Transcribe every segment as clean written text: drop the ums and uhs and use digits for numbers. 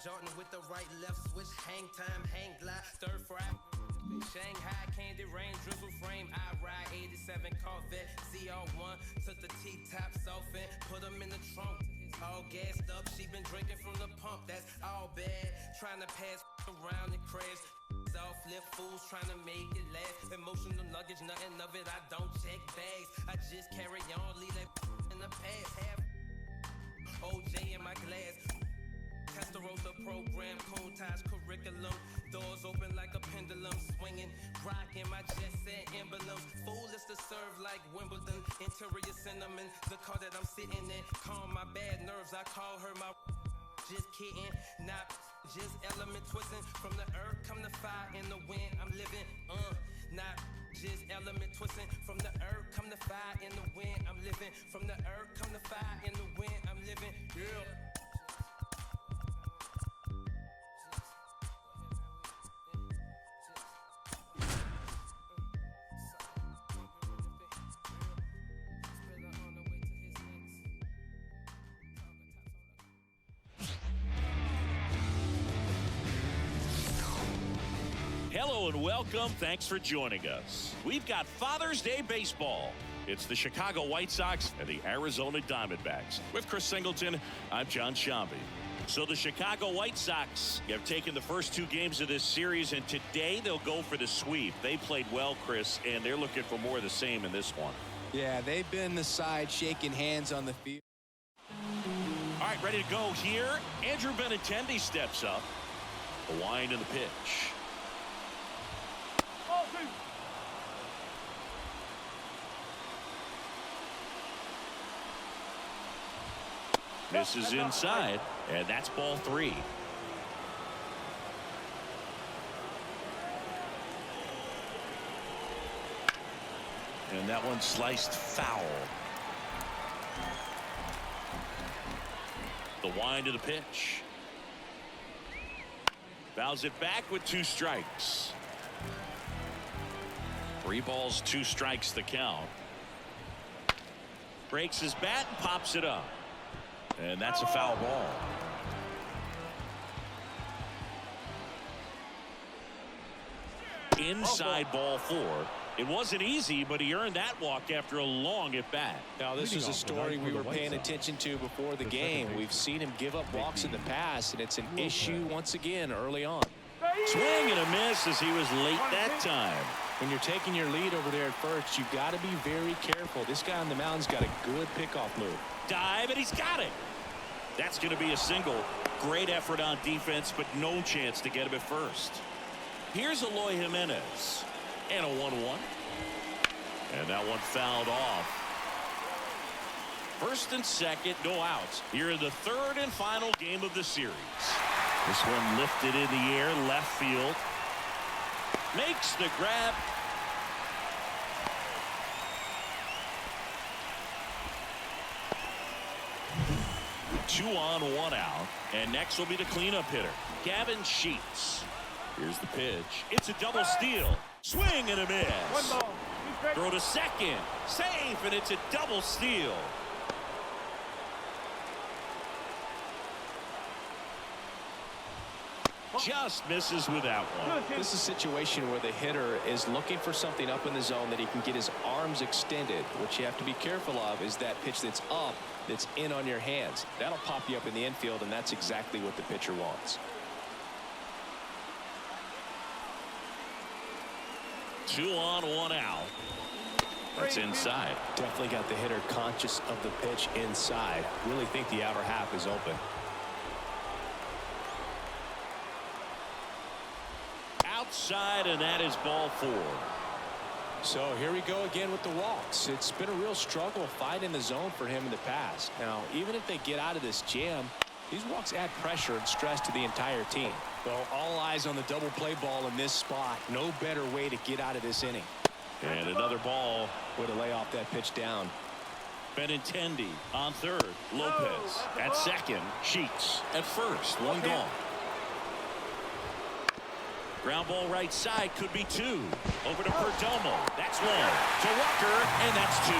Jordan with the right left switch, hang time, hang glide, stir fry. Shanghai candy rain, drizzle frame, I ride 87 Corvette, CR1, took the T-tops off and put them in the trunk. All gassed up, she been drinking from the pump, that's all bad. Trying to pass around and crash. All flip fools trying to make it last. Emotional luggage, nothing of it, I don't check bags. I just carry on, leave that in the past. Have OJ in my glass. Testarossa program, cone ties curriculum. Doors open like a pendulum, swinging, rocking my jet set emblems. Foolish to serve like Wimbledon. Interior cinnamon, the car that I'm sitting in. Calm my bad nerves, I call her my. Just kidding, not just element twisting. From the earth come the fire in the wind. I'm living, not just element twisting. From the earth come the fire in the wind. I'm living. From the earth come the fire in the wind. I'm living, yeah. Hello and welcome. Thanks for joining us. We've got Father's Day baseball. It's the Chicago White Sox and the Arizona Diamondbacks. With Chris Singleton, I'm John Shambi. So the Chicago White Sox have taken the first two games of this series, and today they'll go for the sweep. They played well, Chris, and they're looking for more of the same in this one. Yeah, they've been the side shaking hands on the field. All right, ready to go here. Andrew Benintendi steps up. The wind and the pitch. This is inside, and that's ball three. And that one sliced foul. The wind of the pitch. Fouls it back with 2 strikes. 3 balls, 2 strikes the count. Breaks his bat and pops it up. And that's a foul ball. Inside ball 4. It wasn't easy, but he earned that walk after a long at bat. Now, this is a story we were paying attention to before the game. We've seen him give up walks in the past, and it's an issue once again early on. Swing and a miss as he was late that time. When you're taking your lead over there at first, you've got to be very careful. This guy on the mound's got a good pickoff move. Dive, and he's got it. That's going to be a single. Great effort on defense, but no chance to get him at first. Here's Eloy Jimenez. And a 1-1. And that one fouled off. First and second, no outs. Here in the third and final game of the series. This one lifted in the air, left field. Makes the grab. Two on, 1 out. And next will be the cleanup hitter, Gavin Sheets. Here's the pitch. It's a double steal. Swing and a miss. Throw to second. Safe, and it's a double steal. Just misses with that one. This is a situation where the hitter is looking for something up in the zone that he can get his arms extended. What you have to be careful of is that pitch that's up, that's in on your hands. That'll pop you up in the infield, and that's exactly what the pitcher wants. 2 on, 1 out. That's inside. Definitely got the hitter conscious of the pitch inside. Really think the outer half is open. Outside, and that is ball 4. So here we go again with the walks. It's been a real struggle finding the zone for him in the past. Now, even if they get out of this jam, these walks add pressure and stress to the entire team. Well, all eyes on the double play ball in this spot. No better way to get out of this inning. And another ball. Way to lay off that pitch down. Benintendi on third. Lopez at second. Sheets at first. 1 gone. Ground ball right side, could be 2. Over to Perdomo. That's 1. To Walker, and that's 2.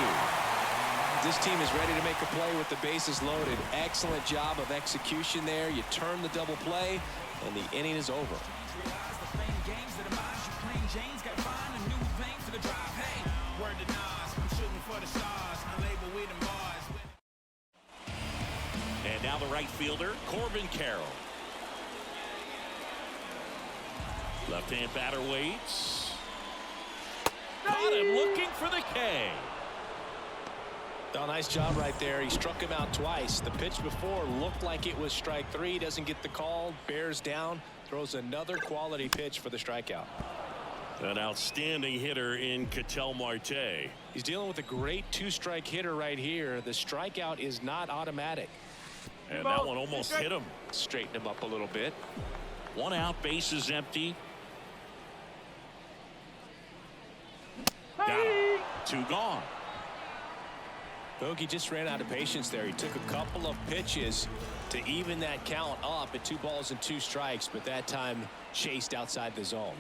This team is ready to make a play with the bases loaded. Excellent job of execution there. You turn the double play, and the inning is over. And now the right fielder, Corbin Carroll. Left-hand batter waits. Got him looking for the K. Oh, nice job right there. He struck him out twice. The pitch before looked like it was strike 3. Doesn't get the call. Bears down. Throws another quality pitch for the strikeout. An outstanding hitter in Ketel Marte. He's dealing with a great 2-strike hitter right here. The strikeout is not automatic. And that one almost hit him. Straighten him up a little bit. 1 out, bases empty. Got him. 2 gone. Bogey just ran out of patience there. He took a couple of pitches to even that count up at 2 balls and 2 strikes, but that time chased outside the zone.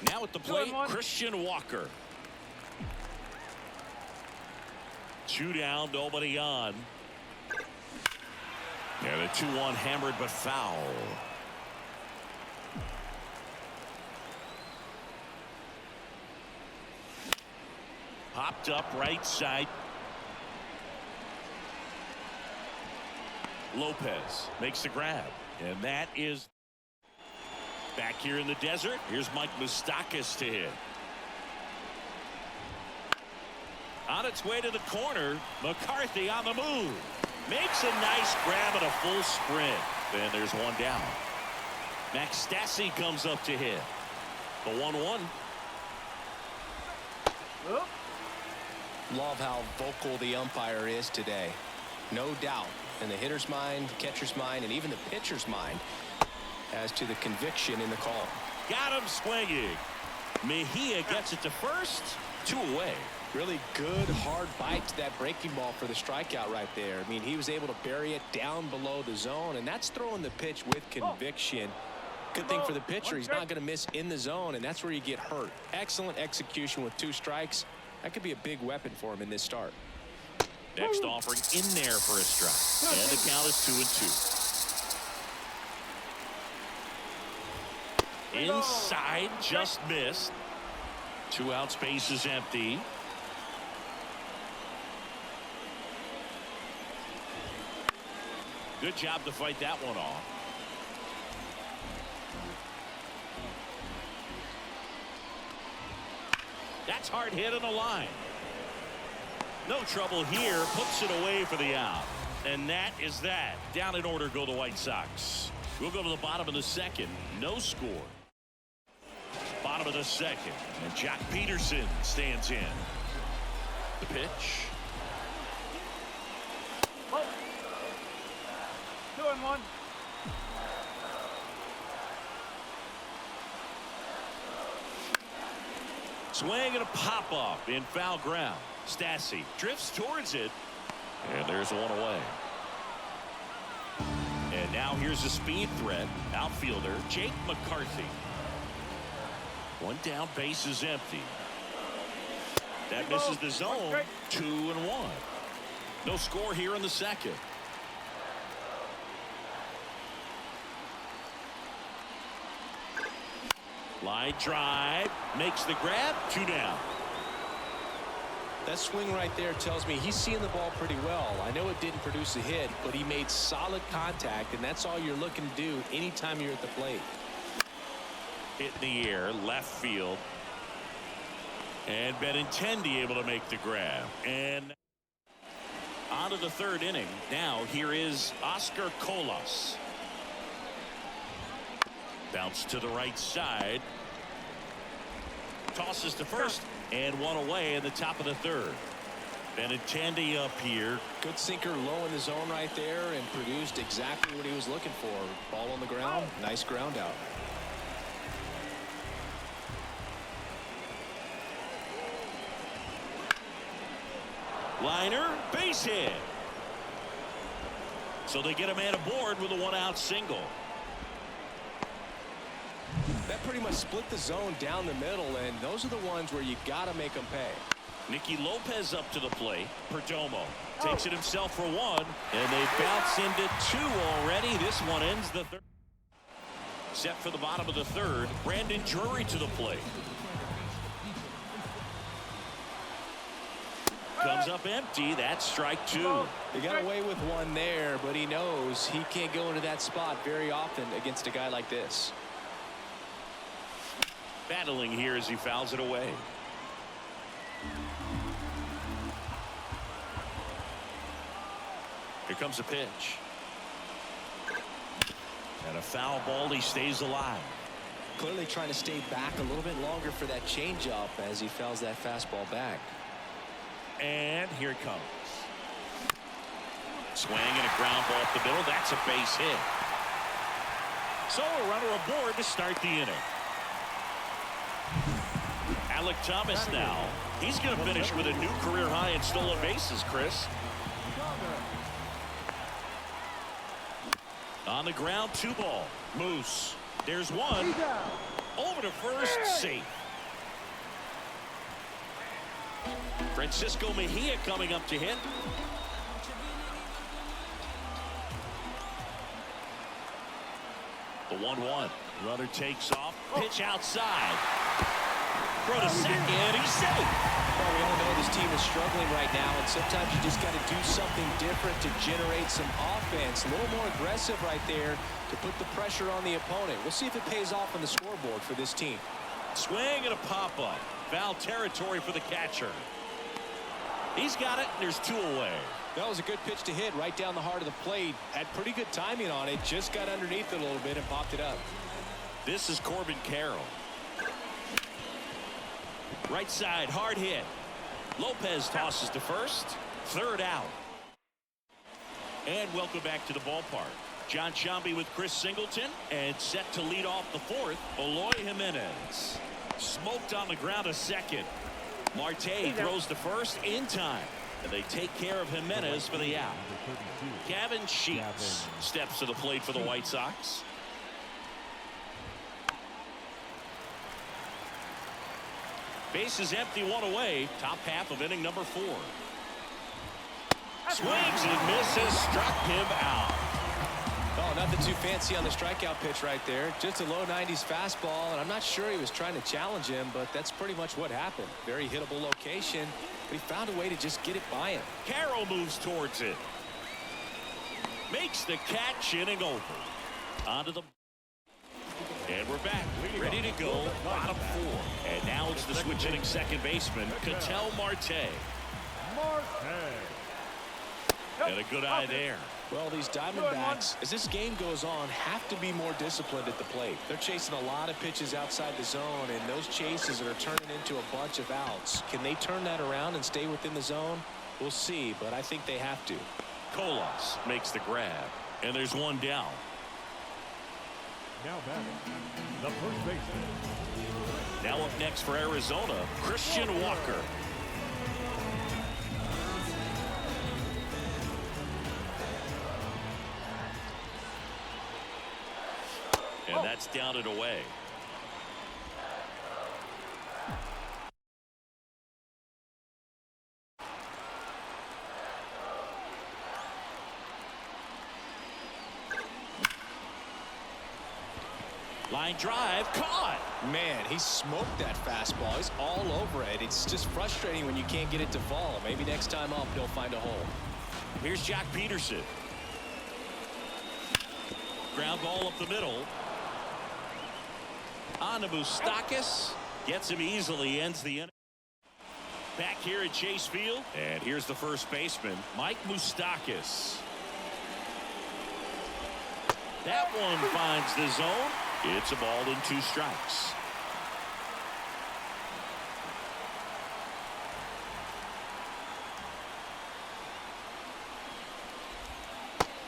Now at the plate, Christian Walker. 2 down, nobody on. And a 2-1 hammered but foul. Popped up right side. Lopez makes the grab, and that is back here in the desert. Here's Mike Moustakas to hit. On its way to the corner, McCarthy on the move. Makes a nice grab and a full sprint. Then there's 1 down. Max Stassi comes up to hit. The 1-1. Love how vocal the umpire is today. No doubt in the hitter's mind, the catcher's mind, and even the pitcher's mind as to the conviction in the call. Got him swinging. Mejia gets it to first. 2 away. Really good hard bite to that breaking ball for the strikeout right there. I mean, he was able to bury it down below the zone, and that's throwing the pitch with conviction. Good thing for the pitcher, he's not going to miss in the zone, and that's where you get hurt. Excellent execution with 2 strikes. That could be a big weapon for him in this start. Next offering in there for a strike. And the count is 2-2. Inside, just missed. 2 outs, base is empty. Good job to fight that one off. That's hard hit on the line. No trouble here. Puts it away for the out. And that is that. Down in order go the White Sox. We'll go to the bottom of the 2nd. No score. Bottom of the 2nd. And Jack Peterson stands in. The pitch. 2-1. Swing and a pop up in foul ground. Stassi drifts towards it. And there's 1 away. And now here's a speed threat. Outfielder Jake McCarthy. 1 down, base is empty. That misses the zone. 2-1. No score here in the 2nd. Line drive, makes the grab, 2 down. That swing right there tells me he's seeing the ball pretty well. I know it didn't produce a hit, but he made solid contact, and that's all you're looking to do anytime you're at the plate. Hit in the air, left field. And Benintendi able to make the grab. And on to the 3rd inning. Now here is Oscar Colas. Bounce to the right side. Tosses to first. And 1 away in the top of the 3rd. Benintendi up here. Good sinker low in the zone right there and produced exactly what he was looking for. Ball on the ground. Nice ground out. Liner, base hit. So they get a man aboard with a 1-out single. That pretty much split the zone down the middle, and those are the ones where you got to make them pay. Nicky Lopez up to the plate. Perdomo takes it himself for one, and they bounce into two already. This one ends the third. Set for the bottom of the third. Brandon Drury to the plate. Comes up empty. That's strike two. They got away with one there, but he knows he can't go into that spot very often against a guy like this. Battling here as he fouls it away. Here comes a pitch. And a foul ball. He stays alive. Clearly trying to stay back a little bit longer for that changeup as he fouls that fastball back. And here it comes. Swing and a ground ball up the middle. That's a base hit. So a runner aboard to start the inning. Alec Thomas now. He's going to finish with a new career high in stolen bases, Chris. On the ground, 2-ball. Moose. There's one. Over to first, safe. Francisco Mejia coming up to hit. The 1-1. Runner takes off. Pitch outside. Throw to second. He's safe. Well, we all know this team is struggling right now, and sometimes you just got to do something different to generate some offense. A little more aggressive right there to put the pressure on the opponent. We'll see if it pays off on the scoreboard for this team. Swing and a pop-up. Foul territory for the catcher. He's got it, and there's two away. That was a good pitch to hit right down the heart of the plate. Had pretty good timing on it. Just got underneath it a little bit and popped it up. This is Corbin Carroll. Right side, hard hit. Lopez tosses to first. Third out. And welcome back to the ballpark. John Shambi with Chris Singleton. And set to lead off the fourth, Eloy Jimenez. Smoked on the ground a second. Marte throws to first in time. And they take care of Jimenez for the out. Gavin Sheets steps to the plate for the White Sox. Base is empty, one away. Top half of inning number 4. Swings and misses, struck him out. Oh, nothing too fancy on the strikeout pitch right there. Just a low 90s fastball, and I'm not sure he was trying to challenge him, but that's pretty much what happened. Very hittable location, but he found a way to just get it by him. Carroll moves towards it. Makes the catch, inning over. Onto the... And we're back, ready to go, bottom 4. And now it's the switch hitting second baseman, Ketel Marte. And a good eye there. Well, these Diamondbacks, as this game goes on, have to be more disciplined at the plate. They're chasing a lot of pitches outside the zone, and those chases are turning into a bunch of outs. Can they turn that around and stay within the zone? We'll see, but I think they have to. Colas makes the grab, and there's one down. Now batting, the first baseman. Now up next for Arizona, Christian Walker. And that's down and away. Line drive, caught. Man, he smoked that fastball. He's all over it. It's just frustrating when you can't get it to fall. Maybe next time up, he'll find a hole. Here's Jack Peterson. Ground ball up the middle. On to Moustakas. Gets him easily, ends the inning. Back here at Chase Field. And here's the first baseman, Mike Moustakas. That one finds the zone. It's a ball and 2 strikes.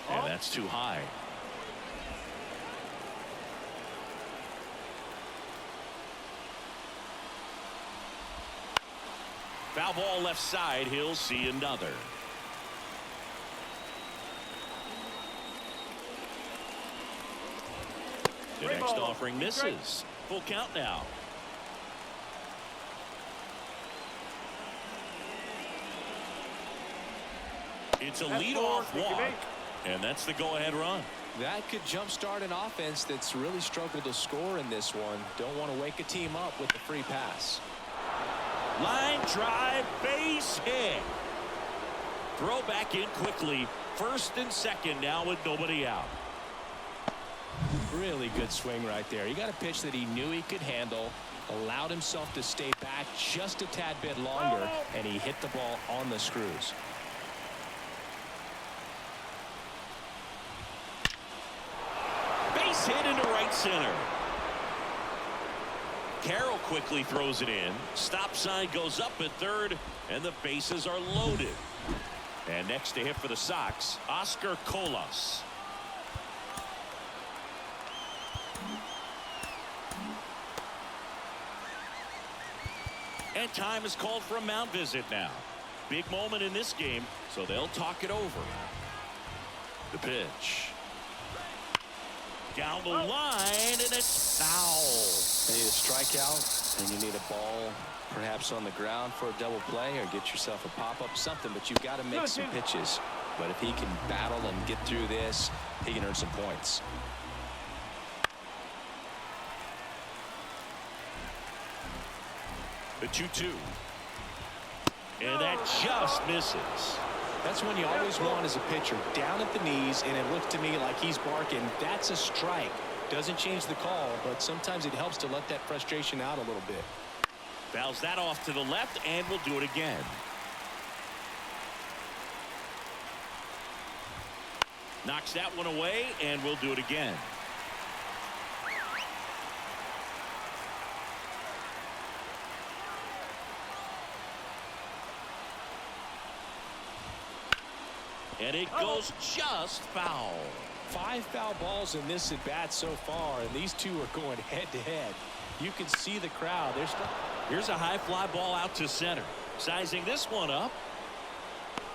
And that's too high. Foul ball left side. He'll see another. The next offering misses. Full count now. It's a leadoff walk, and that's the go-ahead run. That could jumpstart an offense that's really struggled to score in this one. Don't want to wake a team up with the free pass. Line drive, base hit. Throw back in quickly. First and second now with nobody out. Really good swing right there. He got a pitch that he knew he could handle, allowed himself to stay back just a tad bit longer, and he hit the ball on the screws. Base hit into right center. Carroll quickly throws it in. Stop sign goes up at third, and the bases are loaded. And next to hit for the Sox, Oscar Colas. And time is called for a mound visit now. Big moment in this game, so they'll talk it over. The pitch. Down the line, and it's foul. You need a strikeout, and you need a ball perhaps on the ground for a double play, or get yourself a pop-up, something, but you've got to make some pitches. But if he can battle and get through this, he can earn some points. The 2-2. And that just misses. That's when you always want as a pitcher, down at the knees, and it looks to me like he's barking. That's a strike. Doesn't change the call, but sometimes it helps to let that frustration out a little bit. Fouls that off to the left, and we'll do it again. Knocks that one away, and we'll do it again. And it goes just foul. 5 foul balls in this at bat so far, and these two are going head to head. You can see the crowd. Here's a high fly ball out to center. Sizing this one up.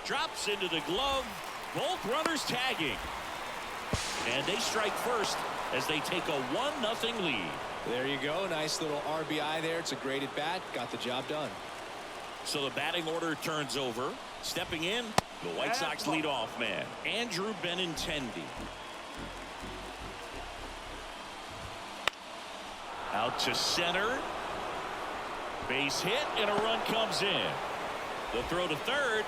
Drops into the glove. Both runners tagging. And they strike first as they take a 1-0 lead. There you go. Nice little RBI there. It's a great at bat. Got the job done. So the batting order turns over. Stepping in, the White Sox leadoff man, Andrew Benintendi. Out to center. Base hit, and a run comes in. The throw to third.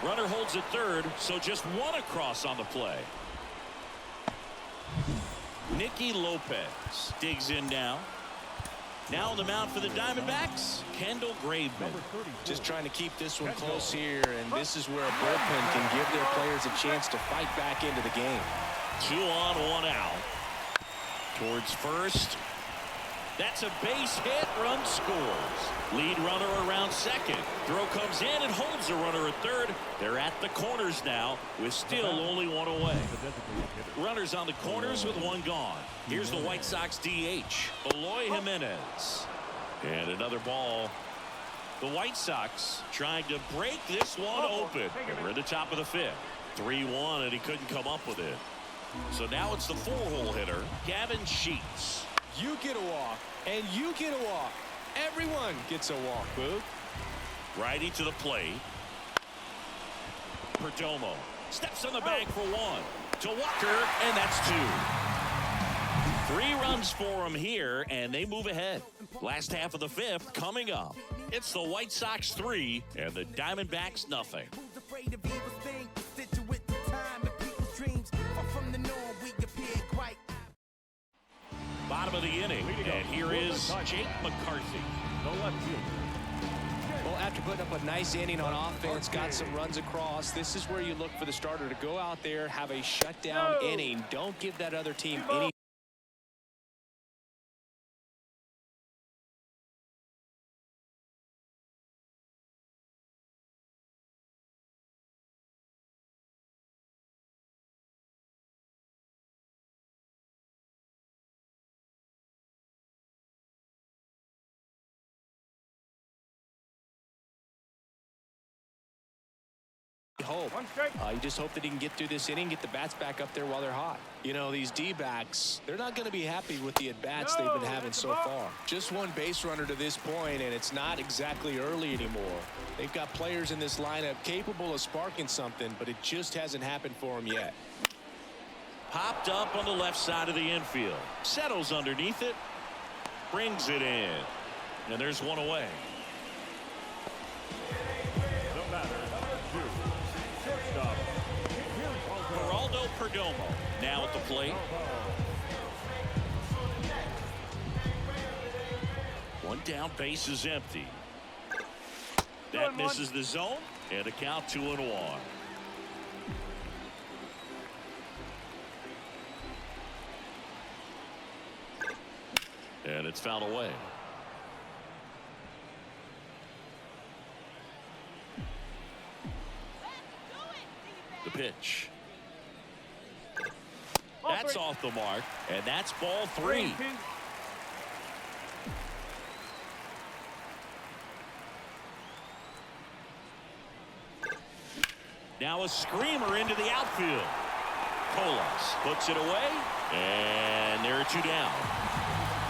Runner holds at third, so just one across on the play. Nicky Lopez digs in now. Now on the mound for the Diamondbacks, Kendall Graveman. Just trying to keep this one close here, and this is where a bullpen can give their players a chance to fight back into the game. 2 on, 1 out. Towards first. That's a base hit. Run scores. Lead runner around second. Throw comes in and holds the runner at third. They're at the corners now with still only 1 away. Runners on the corners with 1 gone. Here's the White Sox DH, Eloy Jimenez. And another ball. The White Sox trying to break this one open. And we're at the top of the 5th. 3-1, and he couldn't come up with it. So now it's the 4-hole hitter, Gavin Sheets. You get a walk, and you get a walk. Everyone gets a walk, Boog. Righty to the plate. Perdomo steps on the bag for 1. To Walker, and that's 2. 3 runs for him here, and they move ahead. Last half of the 5th coming up. It's the White Sox 3 and the Diamondbacks nothing. Bottom of the inning, and here is Jake McCarthy. The left fielder. Well, after putting up a nice inning on offense, got some runs across, this is where you look for the starter to go out there, have a shutdown inning. Don't give that other team any. Hope. You just hope that he can get through this inning, get the bats back up there while they're hot. You know, these D-backs, they're not going to be happy with the at-bats they've been having so far. Just 1 base runner to this point, and it's not exactly early anymore. They've got players in this lineup capable of sparking something, but it just hasn't happened for them yet. Popped up on the left side of the infield. Settles underneath it. Brings it in. And there's one away. The batter, number 2, shortstop, Geraldo Perdomo now at the plate. One down, base is empty. That misses the zone, and a count 2-1. And it's fouled away. The pitch. That's off the mark, and that's ball 3. Now a screamer into the outfield. Colas puts it away, and there are 2 down.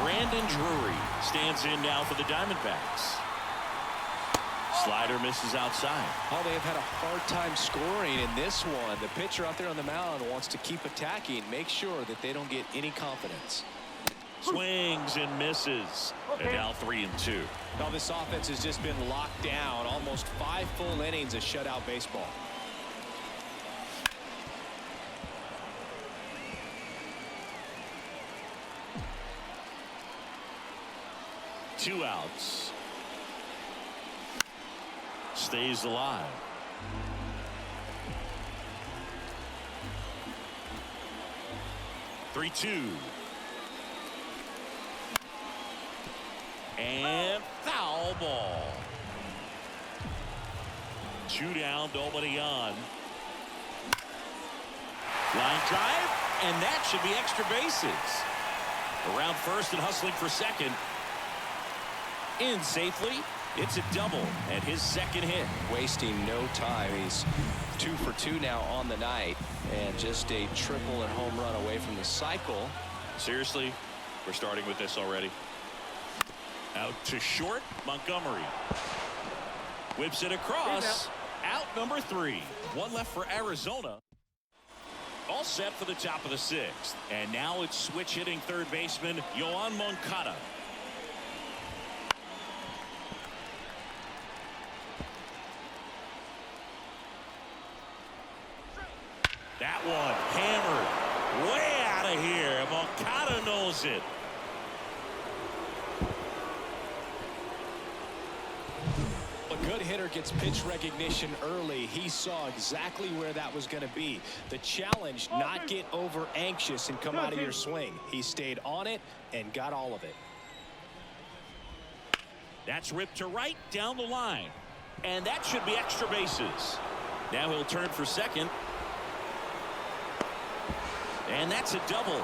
Brandon Drury stands in now for the Diamondbacks. Slider misses outside. Oh, they have had a hard time scoring in this one. The pitcher out there on the mound wants to keep attacking, make sure that they don't get any confidence. Swings and misses. And now 3-2. Now this offense has just been locked down. Almost 5 full innings of shutout baseball. Two outs. Stays alive. Three, 2. And foul ball. 2 down, nobody on. Line drive, and that should be extra bases. Around first and hustling for second. In safely. It's a double and his second hit. Wasting no time. He's 2 for 2 now on the night, and just a triple and home run away from the cycle. Seriously, we're starting with this already. Out to short, Montgomery whips it across. Out number 3. One left for Arizona. All set for the top of the 6th, and now it's switch hitting third baseman Yoan Moncada. That one hammered way out of here. Moncada knows it. A good hitter gets pitch recognition early. He saw exactly where that was going to be. The challenge, not get over anxious and come out of your swing. He stayed on it and got all of it. That's ripped to right down the line. And that should be extra bases. Now he'll turn for second. And that's a double.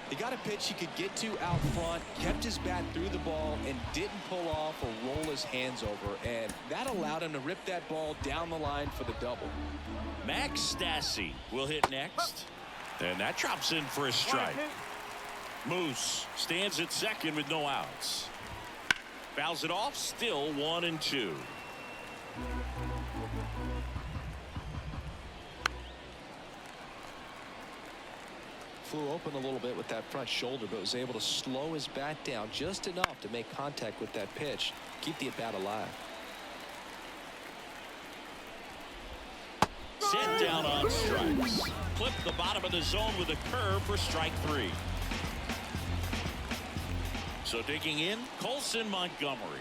He got a pitch he could get to out front, kept his bat through the ball, and didn't pull off or roll his hands over. And that allowed him to rip that ball down the line for the double. Max Stassi will hit next. And that drops in for a strike. Moose stands at second with no outs. Fouls it off, still 1-2. Flew open a little bit with that front shoulder, but was able to slow his bat down just enough to make contact with that pitch, keep the at-bat alive. Set down on strikes. Clip the bottom of the zone with a curve for strike 3. So digging in, Colson Montgomery.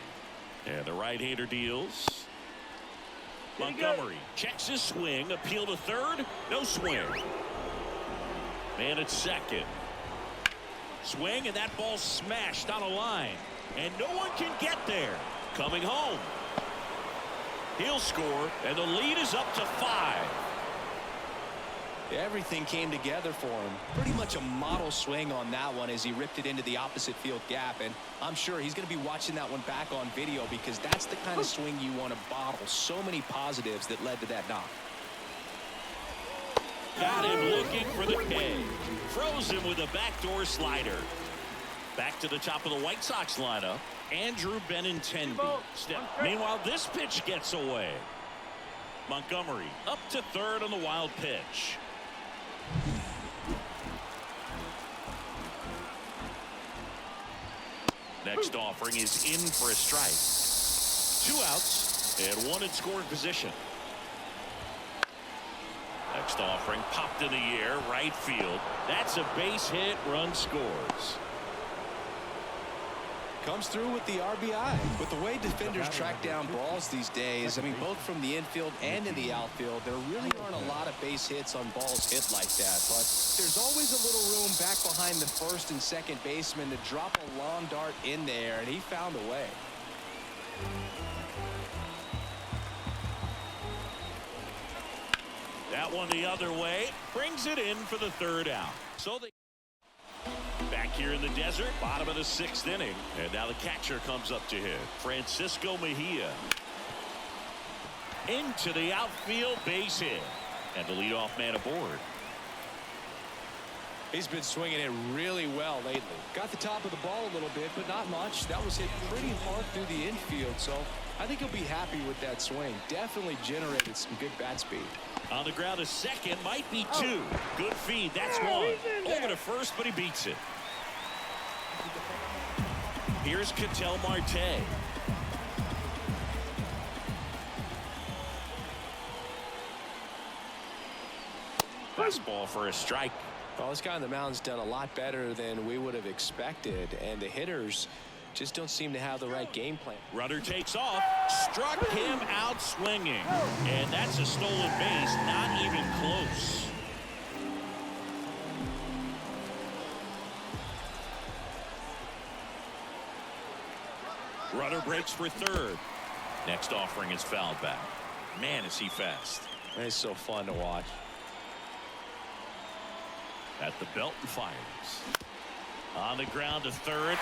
And the right-hander deals. Montgomery checks his swing, appeal to third, no swing. Man at second. Swing, and that ball smashed on a line. And no one can get there. Coming home. He'll score, and the lead is up to 5. Everything came together for him. Pretty much a model swing on that one as he ripped it into the opposite field gap. And I'm sure he's going to be watching that one back on video, because that's the kind of swing you want to bottle. So many positives that led to that knock. Got him looking for the K. Froze him with a backdoor slider. Back to the top of the White Sox lineup, Andrew Benintendi. Meanwhile, this pitch gets away. Montgomery up to third on the wild pitch. Next offering is in for a strike. 2 outs and 1 in scoring position. Next offering popped in the air, right field. That's a base hit, run scores. Comes through with the RBI. With the way defenders track down balls these days, I mean, both from the infield and in the outfield, there really aren't a lot of base hits on balls hit like that. But there's always a little room back behind the first and second baseman to drop a long dart in there, and he found a way. That one the other way, brings it in for the 3rd out. So they back here in the desert, bottom of the 6th inning. And now the catcher comes up to hit. Francisco Mejia. Into the outfield, base hit. And the leadoff man aboard. He's been swinging it really well lately. Got the top of the ball a little bit, but not much. That was hit pretty hard through the infield, so I think he'll be happy with that swing. Definitely generated some good bat speed. On the ground, a second, might be 2. Good feed, that's 1. Over to first, but he beats it. Here's Ketel Marte. Fastball for a strike. Well, this guy on the mound's done a lot better than we would have expected, and the hitters just don't seem to have the right game plan. Runner takes off, struck him out swinging, and that's a stolen base, not even close. Runner breaks for third. Next offering is fouled back. Man, is he fast. It's so fun to watch. At the belt and fires. On the ground to third.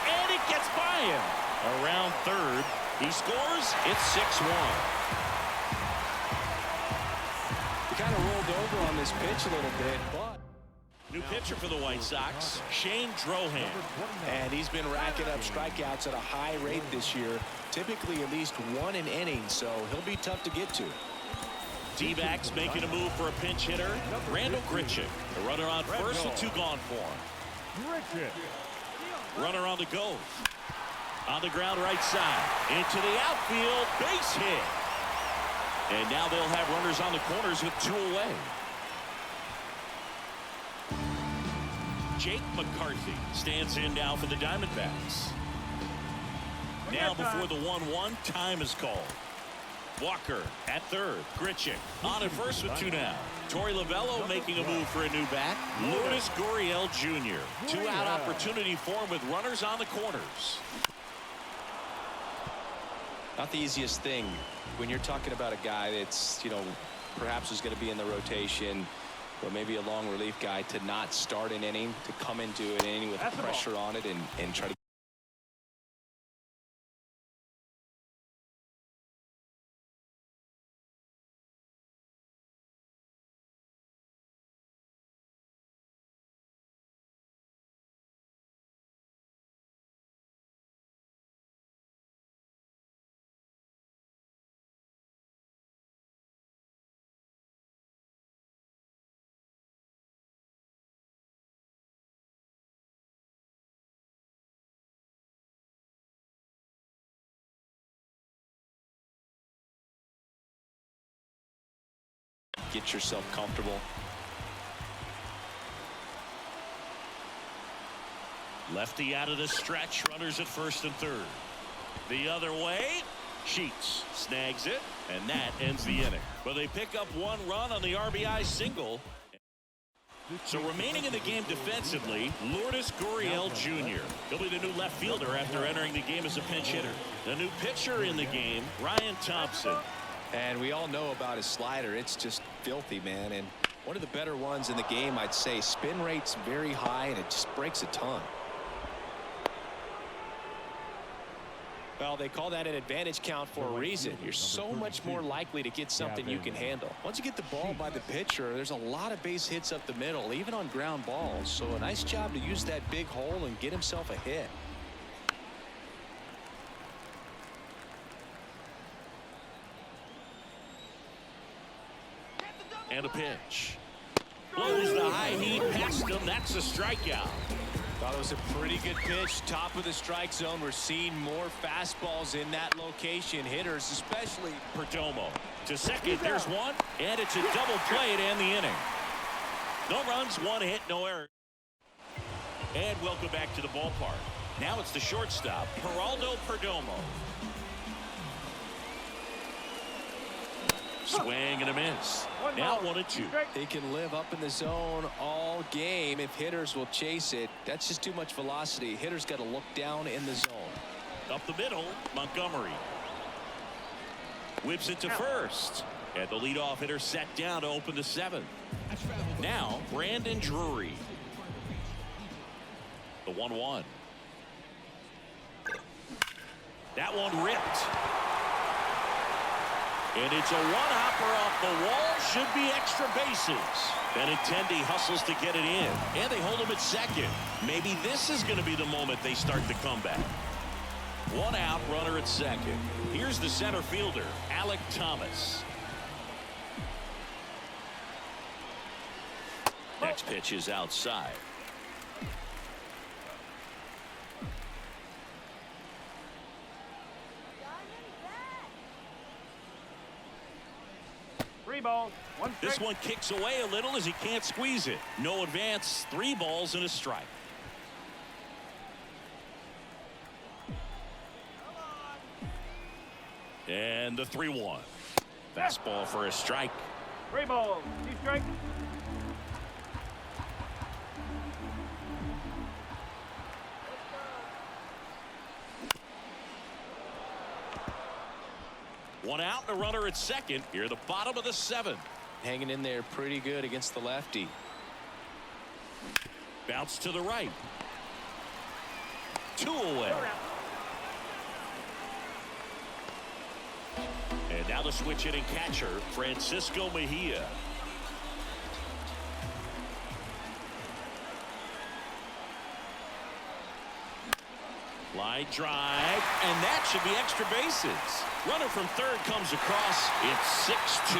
And it gets by him. Around third. He scores. It's 6-1. He kind of rolled over on this pitch a little bit, but new pitcher for the White Sox, Shane Drohan. And he's been racking up strikeouts at a high rate this year. Typically at least 1 an inning, so he'll be tough to get to. Dbacks making a move for a pinch hitter. Randall Grichuk. The runner on first with 2 gone for him. Runner on the go. On the ground right side. Into the outfield. Base hit. And now they'll have runners on the corners with 2 away. Jake McCarthy stands in now for the Diamondbacks. Now before the 1-1, time is called. Walker at third. Grichuk on at first with 2 down. Torey Lovello making a move for a new bat. Lourdes Gurriel Jr. 2-out opportunity for him with runners on the corners. Not the easiest thing when you're talking about a guy that's, perhaps is going to be in the rotation, or maybe a long relief guy, to not start an inning, to come into an inning with pressure on it and try to. Get yourself comfortable. Lefty out of the stretch. Runners at first and third. The other way. Sheets snags it, and that ends the inning. But they pick up 1 run on the RBI single. So remaining in the game defensively, Lourdes Gurriel Jr. He'll be the new left fielder after entering the game as a pinch hitter. The new pitcher in the game, Ryan Thompson. And we all know about his slider. It's just filthy, man. And one of the better ones in the game, I'd say. Spin rate's very high, and it just breaks a ton. Well, they call that an advantage count for a reason. You're so much more likely to get something you can handle. Once you get the ball by the pitcher, there's a lot of base hits up the middle, even on ground balls. So a nice job to use that big hole and get himself a hit. And a pitch. Blows the high heat past him. That's a strikeout. Thought it was a pretty good pitch. Top of the strike zone. We're seeing more fastballs in that location. Hitters especially. Perdomo to second. There's one. And it's a double play to end the inning. No runs, one hit, no error. And welcome back to the ballpark. Now it's the shortstop, Geraldo Perdomo. Swing and a miss. Now 1-2. They can live up in the zone all game if hitters will chase it. That's just too much velocity. Hitters got to look down in the zone. Up the middle, Montgomery. Whips it to first. And the leadoff hitter set down to open the seventh. Now Brandon Drury. The 1-1. That one ripped. And it's a one-hopper off the wall. Should be extra bases. Benintendi hustles to get it in. And they hold him at second. Maybe this is going to be the moment they start the comeback. One out, runner at second. Here's the center fielder, Alec Thomas. Next pitch is outside. This one kicks away a little as he can't squeeze it. No advance, 3 balls and a strike. And the 3-1. Fastball for a strike. 3 balls, 2 strikes. One out and a runner at second. Here, the bottom of the 7th. Hanging in there pretty good against the lefty. Bounce to the right. 2 away. And now the switch hitting catcher, Francisco Mejia. Line drive, and that should be extra bases. Runner from third comes across. It's 6-2.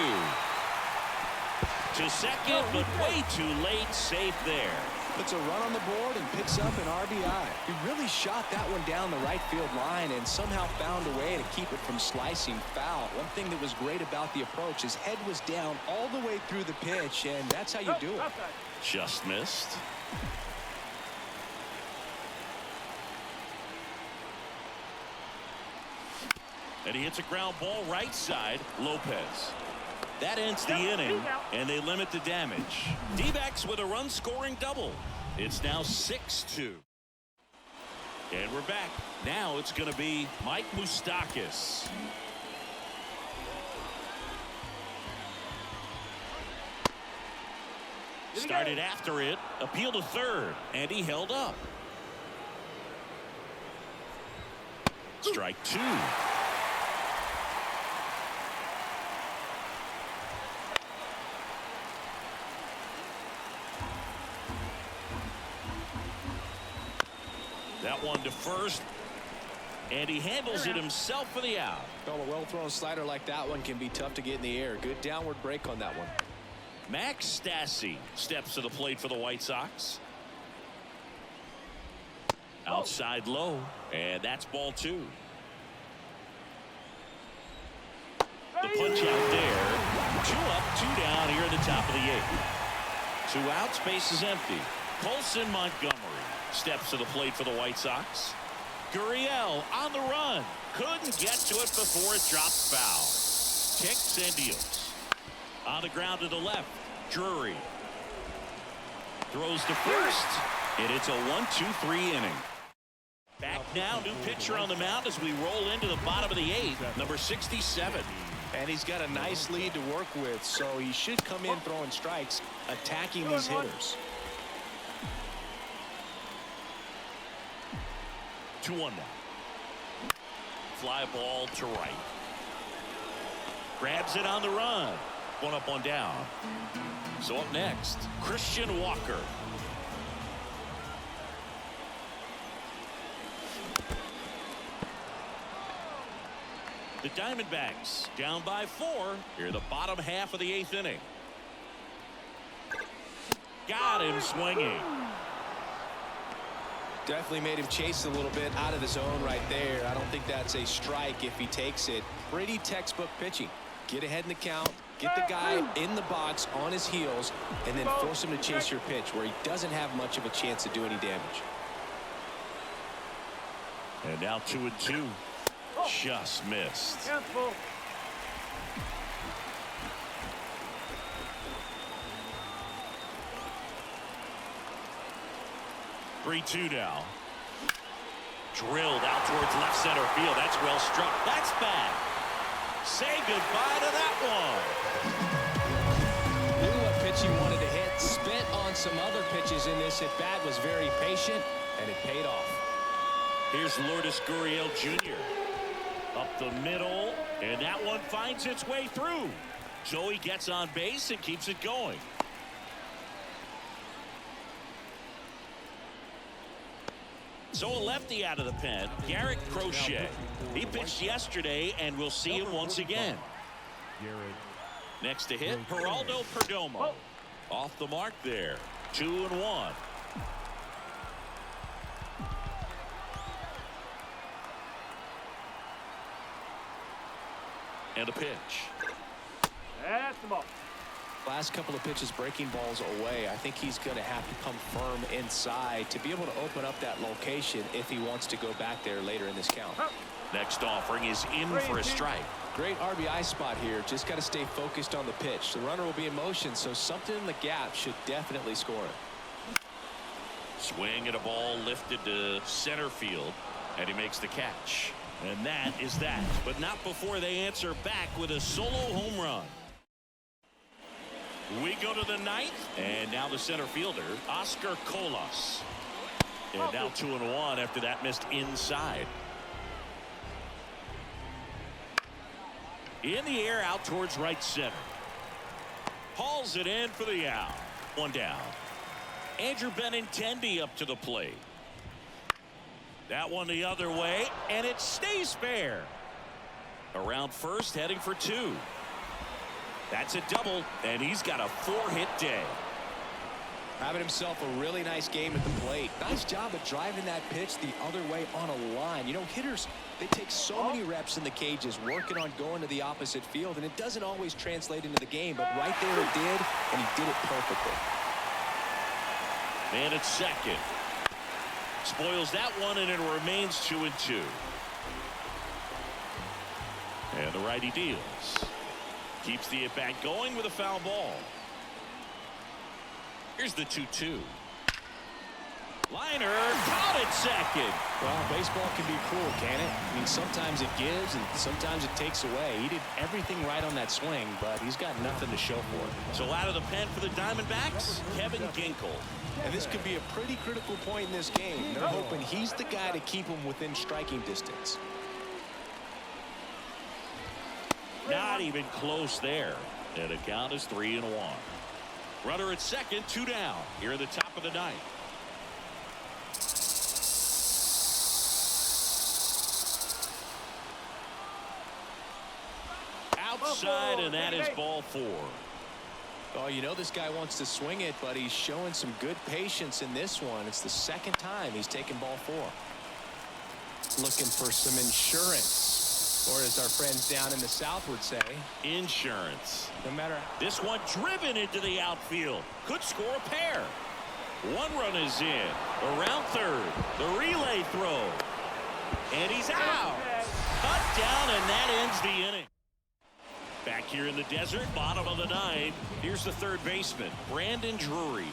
To second, but way too late. Safe there. Puts a run on the board and picks up an RBI. He really shot that one down the right field line and somehow found a way to keep it from slicing foul. One thing that was great about the approach, his head was down all the way through the pitch, and that's how you do it. Just missed. And he hits a ground ball right side. Lopez. That ends the inning, and they limit the damage. Dbacks with a run-scoring double. It's now 6-2. And we're back. Now it's going to be Mike Moustakas. Started after it. Appeal to third, and he held up. Strike 2. That one to first, and he handles it himself for the out. Well, a well-thrown slider like that one can be tough to get in the air. Good downward break on that one. Max Stassi steps to the plate for the White Sox. Outside low, and that's ball 2. The punch out there. 2 up, 2 down here at the top of the 8th. 2 outs, base is empty. Colson Montgomery steps to the plate for the White Sox. Gurriel on the run. Couldn't get to it before it drops foul. Kicks and deals. On the ground to the left. Drury. Throws to first. And it's a 1-2-3 inning. Back now, new pitcher on the mound as we roll into the bottom of the 8th. Number 67. And he's got a nice lead to work with, so he should come in throwing strikes, attacking these hitters. 2-1 now. fly ball to right. Grabs it on the run. One up, one down. So up next, Christian Walker. The Diamondbacks down by 4 here the bottom half of the 8th inning. Got him swinging. Definitely made him chase a little bit out of the zone right there. I don't think that's a strike if he takes it. Pretty textbook pitching. Get ahead in the count, get the guy in the box on his heels, and then force him to chase your pitch where he doesn't have much of a chance to do any damage. And now 2-2. Just missed. 3-2 now. Drilled out towards left center field. That's well struck. That's back. Say goodbye to that one. Knew what pitch he wanted to hit. Spent on some other pitches in this at bat. Was very patient, and it paid off. Here's Lourdes Gurriel Jr. Up the middle, and that one finds its way through. Joey gets on base and keeps it going. So a lefty out of the pen, Garrett Crochet. He pitched yesterday, and we'll see him once again. Next to hit, Geraldo Perdomo. Off the mark there, 2-1. And a pitch. That's the ball. Last couple of pitches breaking balls away. I think he's going to have to come firm inside to be able to open up that location if he wants to go back there later in this count. Next offering is in for a strike. Great RBI spot here. Just got to stay focused on the pitch. The runner will be in motion, so something in the gap should definitely score it. Swing at a ball lifted to center field, and he makes the catch. And that is that, but not before they answer back with a solo home run. We go to the 9th, and now the center fielder, Oscar Colas. And now 2-1 after that missed inside. In the air out towards right center. Hauls it in for the out. One down. Andrew Benintendi up to the plate. That one the other way, and it stays fair. Around first, heading for 2. That's a double, and he's got a 4-hit day. Having himself a really nice game at the plate. Nice job of driving that pitch the other way on a line. You know, hitters, they take so many reps in the cages working on going to the opposite field, and it doesn't always translate into the game, but right there it did, and he did it perfectly. And it's second. Spoils that one, and it remains 2-2. And the righty deals. Keeps the at-bat going with a foul ball. Here's the 2-2. Liner caught at second. Well, baseball can be cruel, can it? I mean, sometimes it gives and sometimes it takes away. He did everything right on that swing, but he's got nothing to show for it. So out of the pen for the Diamondbacks, Kevin Ginkel. And this could be a pretty critical point in this game. They're hoping he's the guy to keep him within striking distance. Not even close there. And the count is 3-1. Runner at second, 2 down. Here at the top of the 9th. Outside, and that is ball 4. Oh, you know this guy wants to swing it, but he's showing some good patience in this one. It's the second time he's taken ball 4. Looking for some insurance. Or as our friends down in the South would say, insurance. No matter. This one driven into the outfield. Could score a pair. One run is in. Around third. The relay throw. And he's out. Cut down, and that ends the inning. Back here in the desert, bottom of the 9th. Here's the third baseman, Brandon Drury.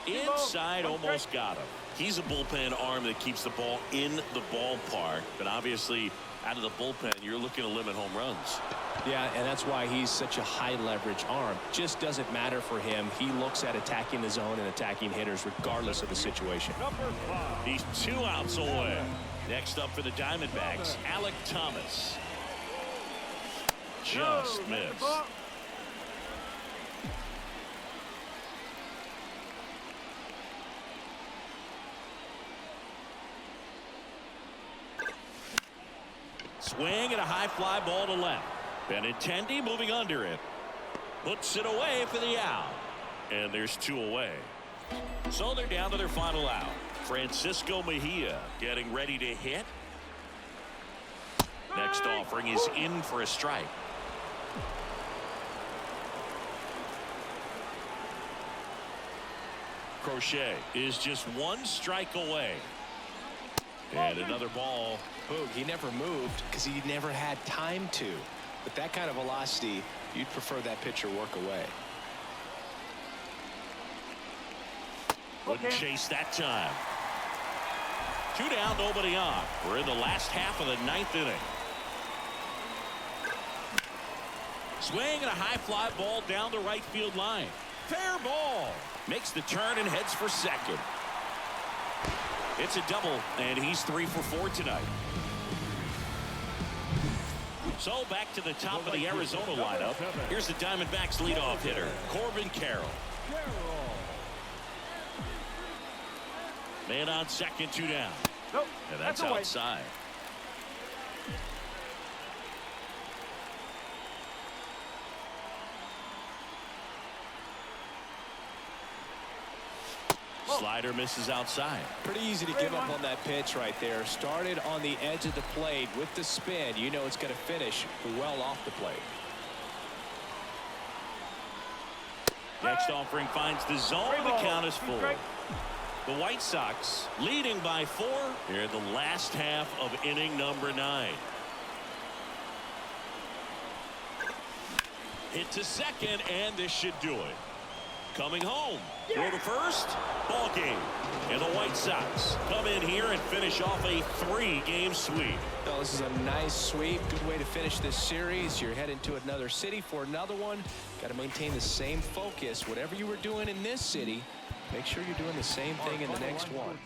Inside, almost got him. He's a bullpen arm that keeps the ball in the ballpark, but obviously out of the bullpen you're looking to limit home runs. Yeah, and that's why he's such a high leverage arm. Just doesn't matter for him. He looks at attacking the zone and attacking hitters regardless of the situation. He's 2 outs away. Next up for the Diamondbacks, Alec Thomas. Just missed. Swing and a high fly ball to left. Benintendi moving under it. Puts it away for the out. And there's 2 away. So they're down to their final out. Francisco Mejia getting ready to hit. Next offering is in for a strike. Crochet is just 1 strike away. And another ball. Boog, he never moved because he never had time to. With that kind of velocity, you'd prefer that pitcher work away. Wouldn't chase that time. 2 down, nobody on. We're in the last half of the 9th inning. Swing and a high fly ball down the right field line. Fair ball. Makes the turn and heads for second. It's a double, and he's 3 for 4 tonight. So back to the top of the Arizona lineup. Here's the Diamondbacks leadoff hitter, Corbin Carroll. Man on second, 2 down. And that's outside. Slider misses outside. Pretty easy to give up on that pitch right there. Started on the edge of the plate with the spin. You know it's going to finish well off the plate. Next offering finds the zone. The count is full. The White Sox leading by 4 here in the last half of inning number 9. Hit to second, and this should do it. Coming home, throw to first, ball game. And the White Sox come in here and finish off a 3-game sweep. Well, this is a nice sweep. Good way to finish this series. You're heading to another city for another one. Got to maintain the same focus. Whatever you were doing in this city, make sure you're doing the same thing in the next one.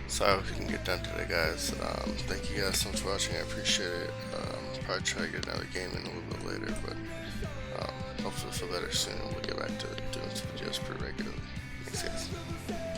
So I hope you can get done today, guys. Thank you guys so much for watching. I appreciate it. Probably try to get another game in a little bit later, but hopefully feel better soon. We'll get back to doing some videos pretty regularly. Thanks, guys.